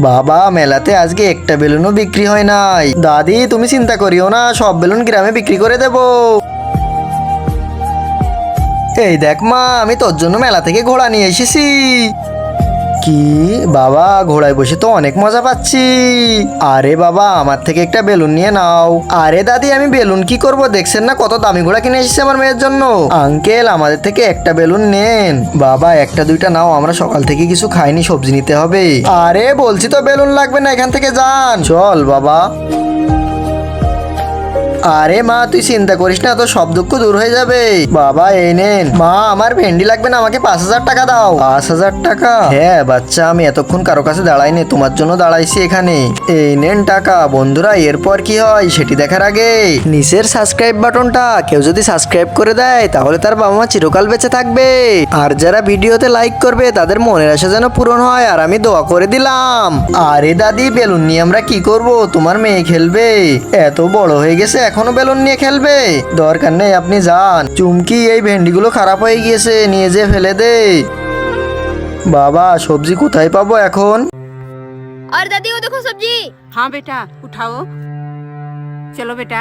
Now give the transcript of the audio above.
বাবা মেলাতে আজকে একটা বেলুনও বিক্রি হয় নাই। দাদি তুমি চিন্তা করিও না, সব বেলুন গ্রামে বিক্রি করে দেব। এই দেখ মা, আমি তোর জন্য মেলা থেকে ঘোড়া নিয়ে এসেছি। কি বাবা, ঘোড়ায় বসে তো অনেক মজা পাচ্ছি। আরে বাবা, আমার থেকে একটা বেলুন নিয়ে নাও। আরে দাদি, আমি বেলুন কি করব, দেখছেন না কত দামি ঘোড়া কিনে এসেছি আমার মেয়ের জন্য। আঙ্কেল আমাদের থেকে একটা বেলুন নেন। বাবা একটা দুইটা নাও, আমরা সকাল থেকে কিছু খাইনি, সবজি নিতে হবে। আরে বলছি তো বেলুন লাগবে না, এখান থেকে যান। চল বাবা। আরে মা তুই চিন্তা করিস না, তো সব দুঃখ দূর হয়ে যাবে। বাবা এই নেন। মা আমার ভেন্ডি লাগবে না, আমাকে 5,000 টাকা দাও। 5,000 টাকা? হ্যাঁ বাচ্চা, আমি এতক্ষণ কারো কাছে দাঁড়াইনি, তোমার জন্য দাঁড়াইছি এখানে। এই নেন টাকা। বন্ধুরা এরপর কি হয় সেটি দেখার আগে নিচের সাবস্ক্রাইব বাটনটা কেউ যদি সাবস্ক্রাইব করে দেয় তাহলে তার বাবা মা চিরকাল বেঁচে থাকবে। আর যারা ভিডিওতে লাইক করবে তাদের মনের আশা যেন পূরণ হয়, আর আমি দোয়া করে দিলাম। আরে দাদি, বেলুন নিয়ে আমরা কি করব? তোমার মেয়ে খেলবে, এত বড় হয়ে গেছে এখনো বেলুন নিয়ে খেলবে? দরকার নেই, আপনি যান। চুমকি এই ভেন্ডিগুলো খারাপ হয়ে গিয়েছে, নিয়ে যেয়ে ফেলে দে। বাবা সবজি কোথায় পাবো এখন? और दादी वो देखो सब्जी। हाँ बेटा उठाओ, चलो बेटा।